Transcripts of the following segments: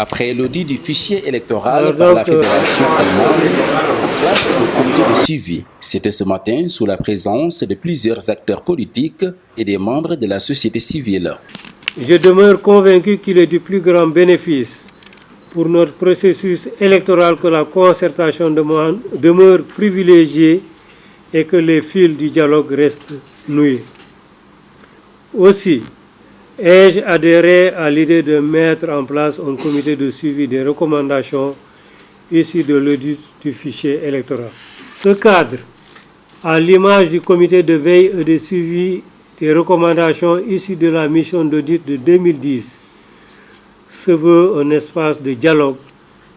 Après l'audit du fichier électoral par la Fédération allemande, place au comité de suivi. C'était ce matin sous la présence de plusieurs acteurs politiques et des membres de la société civile. Je demeure convaincu qu'il est du plus grand bénéfice pour notre processus électoral que la concertation demeure privilégiée et que les fils du dialogue restent noués. Aussi, ai-je adhéré à l'idée de mettre en place un comité de suivi des recommandations issues de l'audit du fichier électoral. Ce cadre, à l'image du comité de veille et de suivi des recommandations issues de la mission d'audit de 2010, se veut un espace de dialogue,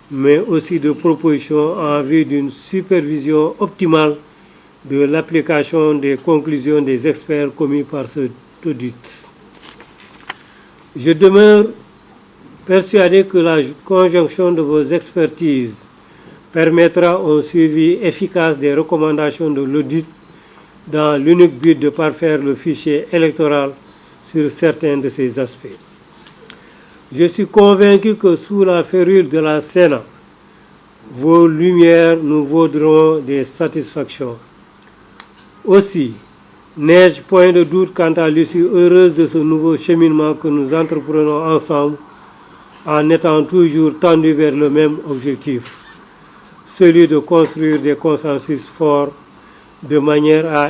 mais aussi de propositions en vue d'une supervision optimale de l'application des conclusions des experts commis par cet audit. Je demeure persuadé que la conjonction de vos expertises permettra un suivi efficace des recommandations de l'audit dans l'unique but de parfaire le fichier électoral sur certains de ses aspects. Je suis convaincu que sous la férule de la Sénat, vos lumières nous vaudront des satisfactions. Aussi, n'ai-je point de doute quant à l'issue heureuse de ce nouveau cheminement que nous entreprenons ensemble en étant toujours tendus vers le même objectif, celui de construire des consensus forts de manière à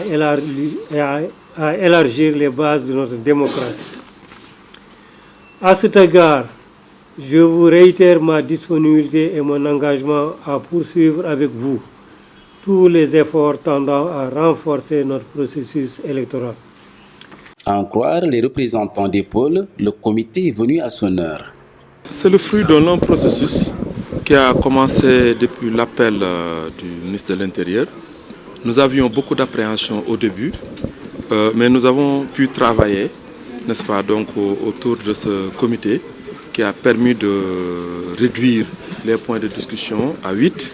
élargir les bases de notre démocratie. À cet égard, je vous réitère ma disponibilité et mon engagement à poursuivre avec vous tous les efforts tendant à renforcer notre processus électoral. À en croire les représentants des pôles, le comité est venu à son heure. C'est le fruit d'un long processus qui a commencé depuis l'appel du ministre de l'Intérieur. Nous avions beaucoup d'appréhension au début, mais nous avons pu travailler, n'est-ce pas, donc, autour de ce comité qui a permis de réduire les points de discussion à 8.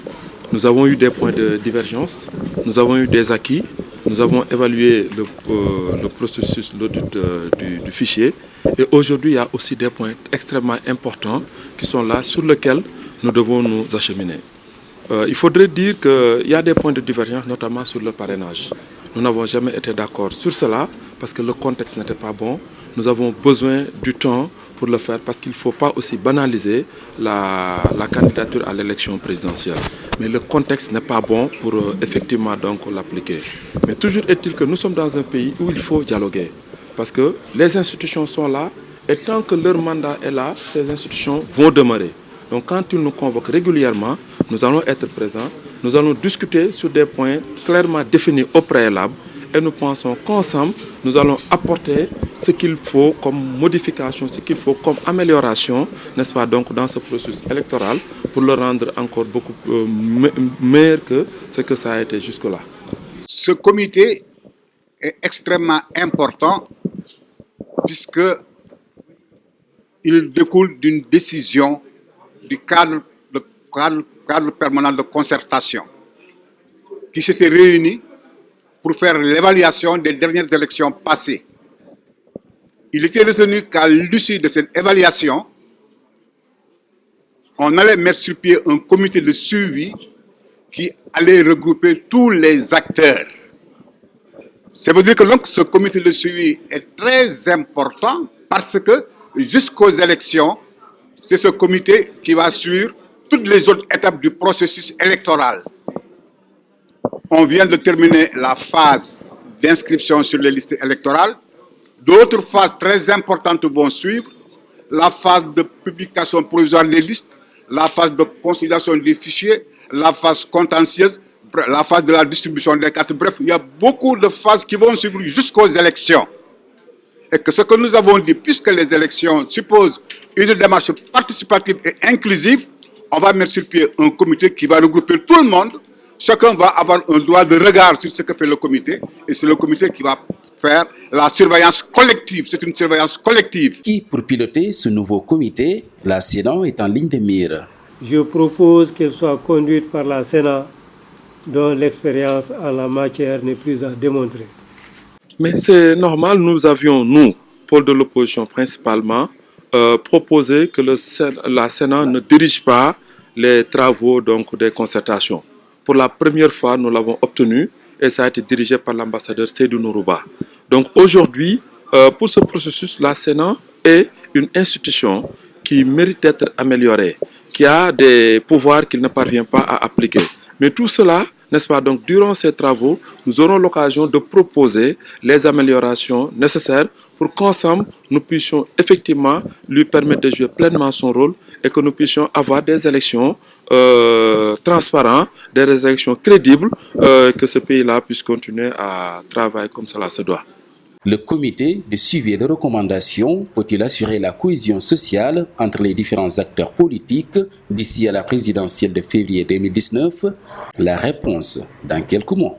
Nous avons eu des points de divergence, nous avons eu des acquis, nous avons évalué le processus, l'audit du fichier. Et aujourd'hui, il y a aussi des points extrêmement importants qui sont là, sur lesquels nous devons nous acheminer. Il faudrait dire qu'il y a des points de divergence, notamment sur le parrainage. Nous n'avons jamais été d'accord sur cela parce que le contexte n'était pas bon. Nous avons besoin du temps pour le faire parce qu'il ne faut pas aussi banaliser la candidature à l'élection présidentielle. Mais le contexte n'est pas bon pour effectivement donc l'appliquer. Mais toujours est-il que nous sommes dans un pays où il faut dialoguer. Parce que les institutions sont là et tant que leur mandat est là, ces institutions vont demeurer. Donc quand ils nous convoquent régulièrement, nous allons être présents, nous allons discuter sur des points clairement définis au préalable et nous pensons qu'ensemble, nous allons apporter ce qu'il faut comme modification, ce qu'il faut comme amélioration, n'est-ce pas, donc dans ce processus électoral pour le rendre encore beaucoup meilleur que ce que ça a été jusque-là. Ce comité est extrêmement important puisqu'il découle d'une décision du cadre permanent de concertation qui s'était réuni pour faire l'évaluation des dernières élections passées. Il était retenu qu'à l'issue de cette évaluation, on allait mettre sur pied un comité de suivi qui allait regrouper tous les acteurs. Ça veut dire que donc, ce comité de suivi est très important parce que jusqu'aux élections, c'est ce comité qui va suivre toutes les autres étapes du processus électoral. On vient de terminer la phase d'inscription sur les listes électorales. D'autres phases très importantes vont suivre. La phase de publication provisoire des listes, la phase de consolidation des fichiers, la phase contentieuse, la phase de la distribution des cartes. Bref, il y a beaucoup de phases qui vont suivre jusqu'aux élections. Et que ce que nous avons dit, puisque les élections supposent une démarche participative et inclusive, on va mettre sur pied un comité qui va regrouper tout le monde. Chacun va avoir un droit de regard sur ce que fait le comité. Et c'est le comité qui va faire la surveillance collective. C'est une surveillance collective. Qui, pour piloter ce nouveau comité, la Sénat est en ligne de mire. Je propose qu'elle soit conduite par la Sénat, dont l'expérience en la matière n'est plus à démontrer. Mais c'est normal, nous avions, nous, pôle de l'opposition principalement, proposé que la Sénat ne dirige pas les travaux donc, des concertations. Pour la première fois, nous l'avons obtenu et ça a été dirigé par l'ambassadeur Seydou Nourouba. Donc aujourd'hui, pour ce processus, la Sénat est une institution qui mérite d'être améliorée, qui a des pouvoirs qu'il ne parvient pas à appliquer. Mais tout cela, n'est-ce pas, donc durant ces travaux, nous aurons l'occasion de proposer les améliorations nécessaires pour qu'ensemble, nous puissions effectivement lui permettre de jouer pleinement son rôle et que nous puissions avoir des élections transparentes, des élections crédibles, que ce pays-là puisse continuer à travailler comme cela se doit. Le comité de suivi et de recommandation peut-il assurer la cohésion sociale entre les différents acteurs politiques d'ici à la présidentielle de février 2019? La réponse dans quelques mois.